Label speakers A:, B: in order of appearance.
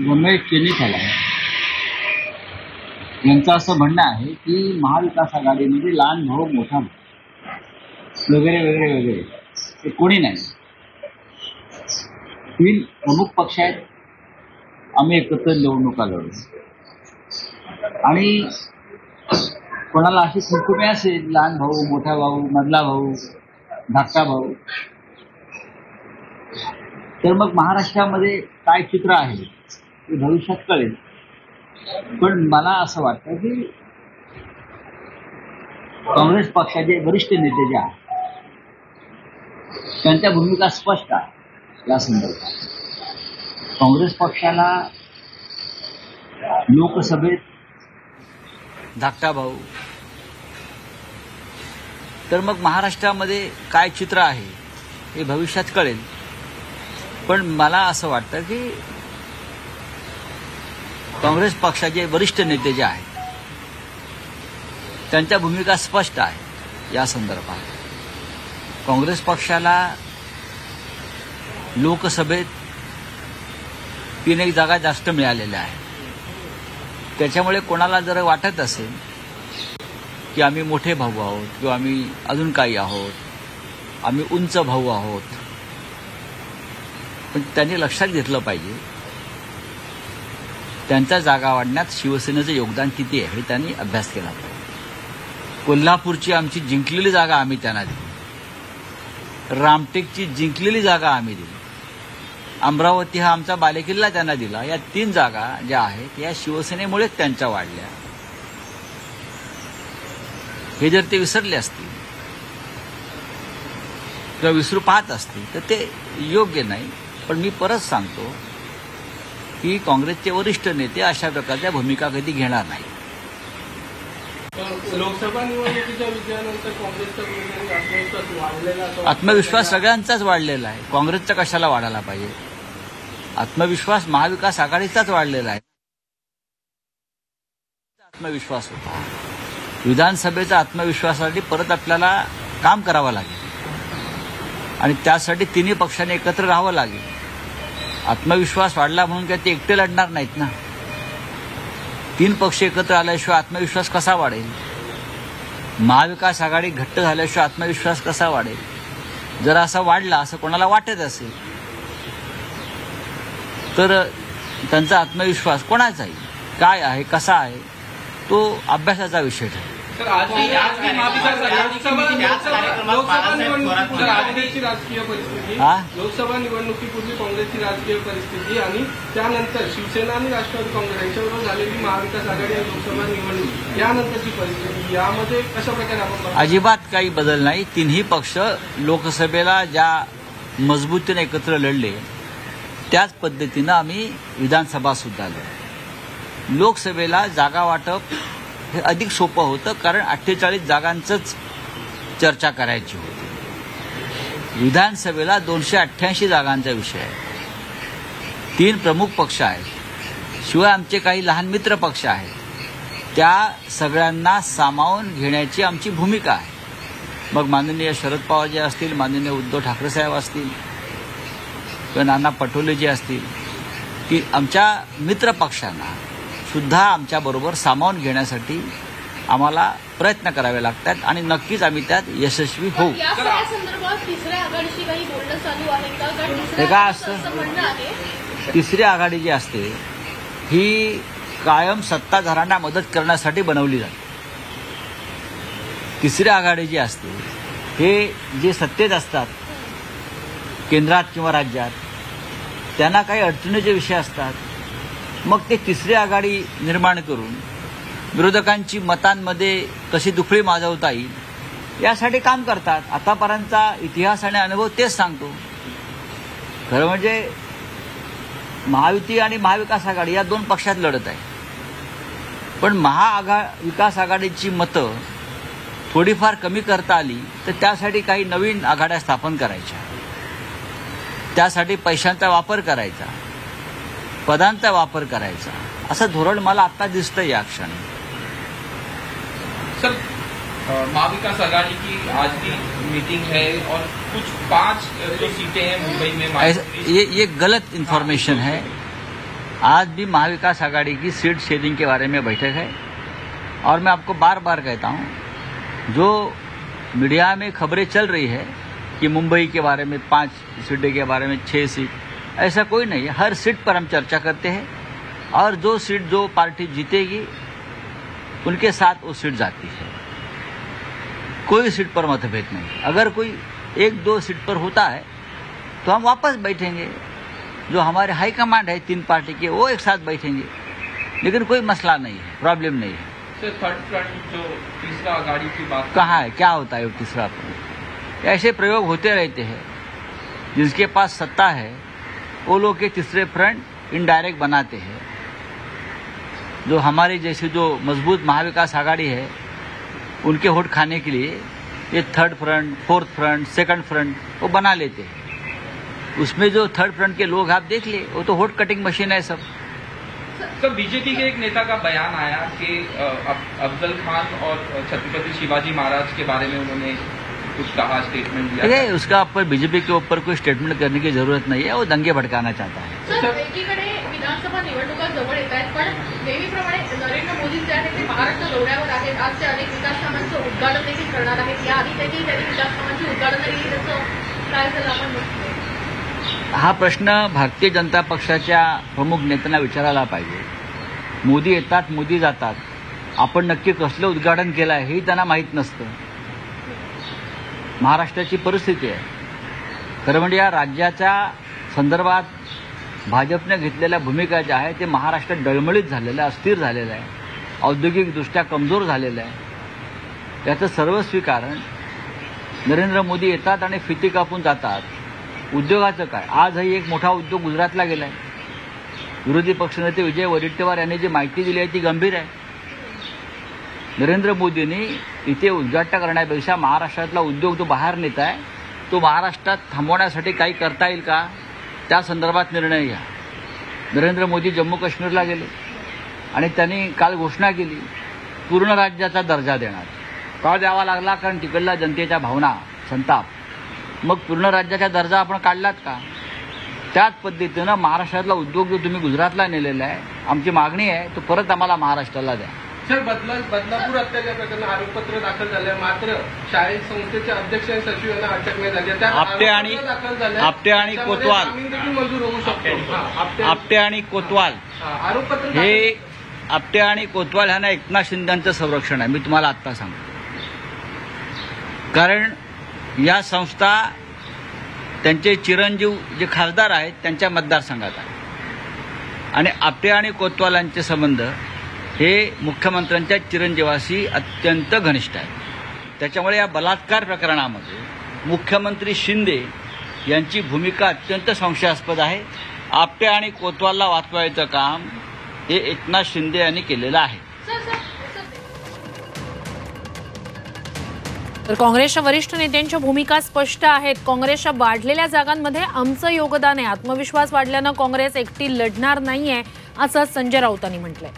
A: रमेश चेन्नीथाला यांचं असं म्हणणं आहे की महाविकास आघाडीमध्ये लहान भाऊ मोठा भाऊ वगैरे वगैरे वगैरे हे कोणी नाही. 3 प्रमुख पक्ष आहेत. आम्ही एकत्र निवडणुका लढू आणि कोणाला अशी कुटुंबे असेल लहान भाऊ मोठा भाऊ मधला भाऊ धाकटा भाऊ तर मग महाराष्ट्रामध्ये काय चित्र आहे ते भविष्यात कळेल. पण मला असं वाटतं की काँग्रेस पक्षाचे वरिष्ठ नेते जे आहेत त्यांच्या भूमिका स्पष्ट आहे या संदर्भात. काँग्रेस पक्षाला लोकसभेत धाकटा भाऊ तर मग महाराष्ट्रामध्ये काय चित्र आहे हे भविष्यात कळेल. पण मला असं वाटतं की काँग्रेस पक्षाचे वरिष्ठ नेते जे आहेत त्यांच्या भूमिका स्पष्ट आहे या संदर्भात. काँग्रेस पक्षाला लोकसभेत 3 जागा जास्त मिळालेल्या आहेत. त्याच्यामुळे कोणाला जर वाटत असेल की आम्ही मोठे भाऊ आहोत किंवा आम्ही अजून काही आहोत, आम्ही उंच भाऊ आहोत, पण त्यांनी लक्षात घेतलं पाहिजे त्यांच्या जागा वाढण्यात शिवसेनेचं योगदान किती आहे हे त्यांनी अभ्यास केला पाहिजे. कोल्हापूरची आमची जिंकलेली जागा आम्ही त्यांना दिली, रामटेकची जिंकलेली जागा आम्ही दिली, अमरावती हा आमचा बालेकिल्ला त्यांना दिला. या 3 जागा ज्या आहेत या शिवसेनेमुळेच त्यांच्या वाढल्या. हे जर ते विसरले असतील किंवा विसरू पाहत असतील तर ते योग्य नाही. पण मी परत सांगतो की काँग्रेसचे वरिष्ठ नेते अशा प्रकारच्या भूमिका कधी घेणार नाही.
B: लोकसभा निवडणुकीच्या विजयानंतर काँग्रेसचा आत्मविश्वास वाढलेला,
A: आत्मविश्वास सगळ्यांचाच वाढलेला आहे. काँग्रेसचा कशाला वाढायला पाहिजे? आत्मविश्वास महाविकास आघाडीचाच वाढलेला आहे. आत्मविश्वास होता. विधानसभेचा आत्मविश्वासासाठी परत आपल्याला काम करावं लागेल आणि त्यासाठी 3 पक्षांनी एकत्र राहावं लागेल. आत्मविश्वास वाढला म्हणून काय ते एकटे लढणार नाहीत ना. 3 पक्ष एकत्र आल्याशिवाय आत्मविश्वास कसा वाढेल? महाविकास आघाडी घट्ट झाल्याशिवाय आत्मविश्वास कसा वाढेल? जर असा वाढला असं कोणाला वाटत असेल तर त्यांचा आत्मविश्वास कोणाचा आहे, काय आहे, कसा आहे तो अभ्यासाचा विषय ठरेल.
B: लोकसभा निवडणुकीपूर्वी काँग्रेसची राजकीय परिस्थिती आणि त्यानंतर शिवसेना आणि राष्ट्रवादी काँग्रेस यांच्याबरोबर झालेली महाविकास आघाडी आणि लोकसभा निवडणूक यानंतरची परिस्थिती यामध्ये कशा प्रकारे आपण
A: अजिबात काही बदल नाही. 3ही पक्ष लोकसभेला ज्या मजबूतीने एकत्र लढले त्याच पद्धतीनं आम्ही विधानसभा सुद्धा लढलो. लोकसभेला जागा वाटप हे अधिक सोपं होतं कारण 48 जागांचंच चर्चा करायची होती. विधानसभेला 288 जागांचा विषय आहे. 3 प्रमुख पक्ष आहेत, शिवाय आमचे काही लहान मित्र पक्ष आहेत. त्या सगळ्यांना सामावून घेण्याची आमची भूमिका आहे. मग माननीय शरद पवार जे असतील, माननीय उद्धव ठाकरे साहेब असतील किंवा नाना पटोले जे असतील, की आमच्या मित्र पक्षांना सुद्धा आमच्याबरोबर सामावून घेण्यासाठी आम्हाला प्रयत्न करावे लागतात आणि नक्कीच आम्ही त्यात यशस्वी होऊ. हे काय असतं? 3री आघाडी जी असते ही कायम सत्ताधाऱ्यांना मदत करण्यासाठी बनवली जाते. 3री आघाडी जी असते हे जे सत्तेत असतात केंद्रात किंवा राज्यात त्यांना काही अडचणीचे विषय असतात. मग ते 3री आघाडी निर्माण करून विरोधकांची मतांमध्ये कशी दुफळी माजवता येईल यासाठी काम करतात. आतापर्यंतचा इतिहास आणि अनुभव तेच सांगतो. खरं म्हणजे महायुती आणि महाविकास आघाडी या 2 पक्षात लढत आहे. पण महाविकास आघाडीची मतं थोडीफार कमी करता आली तर त्यासाठी काही नवीन आघाड्या स्थापन करायच्या, त्यासाठी पैशांचा वापर करायचा, पदांचा वापर करायचा, असं धोरण मला आता दिसतंय या क्षणी.
C: सर, महाविकास आघाड़ी की आज की मीटिंग है और कुछ 5 जो सीटें हैं मुंबई में
A: ये गलत इन्फॉर्मेशन है. आज भी महाविकास आघाड़ी की सीट शेयरिंग के बारे में बैठक है और मैं आपको बार बार कहता हूं, जो मीडिया में खबरें चल रही है कि मुंबई के बारे में 5 सीटें के बारे में 6 सीट, ऐसा कोई नहीं है। हर सीट पर हम चर्चा करते हैं और जो सीट जो पार्टी जीतेगी उनके साथ वो सीट जाती है। कोई सीट पर मतभेद नहीं। अगर कोई 1-2 सीट पर होता है तो हम वापस बैठेंगे, जो हमारे हाईकमांड है 3 पार्टी के वो एक साथ बैठेंगे, लेकिन कोई मसला नहीं है, प्रॉब्लम नहीं है।
C: सर, थर्ड फ्रंट जो तीसरा आघाड़ी की बात
A: कहाँ है, क्या होता है वो तीसरा फ्रंट? ऐसे प्रयोग होते रहते हैं। जिसके पास सत्ता है वो लोग के तीसरे फ्रंट इनडायरेक्ट बनाते हैं। जो हमारी जैसी जो मजबूत महाविकास आघाड़ी है उनके वोट खाने के लिए ये third front, fourth front, second front वो बना लेते हैं। उसमें जो थर्ड फ्रंट के लोग आप देख ले, वो तो वोट कटिंग मशीन है सब।
C: सर, बीजेपी के एक नेता का बयान आया कि अफजल खान और छत्रपति शिवाजी महाराज के बारे में उन्होंने कुछ कहा, स्टेटमेंट दिया।
A: ठीक है, उसका ऊपर बीजेपी के ऊपर कोई स्टेटमेंट करने की जरूरत नहीं है, वो दंगे भड़काना चाहता है।
D: सर, एकीकडे विधानसभा निवडणुका जवळ येत आहेत, पण नेहमीप्रमाणे नरेंद्र मोदी जे आहेत ते महाराष्ट्र दौऱ्यावर आहेत। आज ते अनेक विकास कामांचं उद्घाटन देखील करणार आहेत। याआधी त्यांनी विकास कामांची उद्घाटनं केली, त्याचं काय झालं आपण बघतोय।
A: हा प्रश्न भारतीय जनता पक्षाच्या प्रमुख नेत्यांना विचारायला पाहिजे। मोदी येतात, मोदी जातात, आपण नक्की कसलं उद्घाटन केलं आहे हेही त्यांना माहीत नसतं। महाराष्ट्राची परिस्थिती आहे, खरं म्हणजे या राज्याच्या संदर्भात भाजपने घेतलेल्या भूमिका ज्या आहे ते महाराष्ट्र डळमळीत झालेलं आहे, अस्थिर झालेलं आहे, औद्योगिकदृष्ट्या कमजोर झालेलं आहे। याचं सर्वस्वी कारण नरेंद्र मोदी येतात आणि फिती कापून जातात। उद्योगाचं काय, आजही एक मोठा उद्योग गुजरातला गेलाय। विरोधी पक्षनेते विजय वडेट्टीवार यांनी जी माहिती दिली आहे ती गंभीर आहे। नरेंद्र मोदींनी इथे उद्घाटन करण्यापेक्षा महाराष्ट्रातला उद्योग जो बाहेर नेत आहे तो महाराष्ट्रात थांबवण्यासाठी काही करता येईल का, त्या संदर्भात निर्णय घ्या। नरेंद्र मोदी जम्मू काश्मीरला गेले आणि त्यांनी काल घोषणा केली पूर्ण राज्याचा दर्जा देणार। का द्यावा लागला? कारण तिकडल्या जनतेच्या भावना, संताप। मग पूर्ण राज्याचा दर्जा आपण काढलात का? त्याच पद्धतीनं महाराष्ट्रातला उद्योग जो तुम्ही गुजरातला नेलेला आहे, आमची मागणी आहे तो परत आम्हाला महाराष्ट्राला द्या।
B: सर, बदलापूर हत्याच्या प्रकरणी आरोपपत्र दाखल झालं, मात्र शाळेत संस्थेचे अध्यक्ष आणि सचिव यांना अटक नाही झाली। त्यात
A: आपटे आणि कोतवाल,
B: जामीन देखील मंजूर होऊ शकतो।
A: आपटे आणि कोतवाल
B: आरोपपत्र
A: हे आपटे आणि कोतवाल ह्यांना एकनाथ शिंदेचं संरक्षण आहे। मी तुम्हाला आत्ता सांगतो, कारण या संस्था त्यांचे चिरंजीव जे खासदार आहेत त्यांच्या मतदारसंघात आहे आणि आपटे आणि कोतवालांचे संबंध हे मुख्यमंत्र्यांच्या चिरंजीवाशी अत्यंत घनिष्ठ आहेत। त्याच्यामुळे या बलात्कार प्रकरणामध्ये मुख्यमंत्री शिंदे यांची भूमिका अत्यंत संशयास्पद आहे। आपटे आणि कोतवालला वाचवायचं काम हे एकनाथ शिंदे यांनी केलेलं आहे।
E: तर काँग्रेसच्या वरिष्ठ नेत्यांच्या भूमिका स्पष्ट आहेत। काँग्रेसच्या वाढलेल्या जागांमध्ये आमचं योगदान आहे, आत्मविश्वास वाढल्यानं काँग्रेस एकटी लढणार नाहीये असं संजय राऊतांनी म्हटलंय।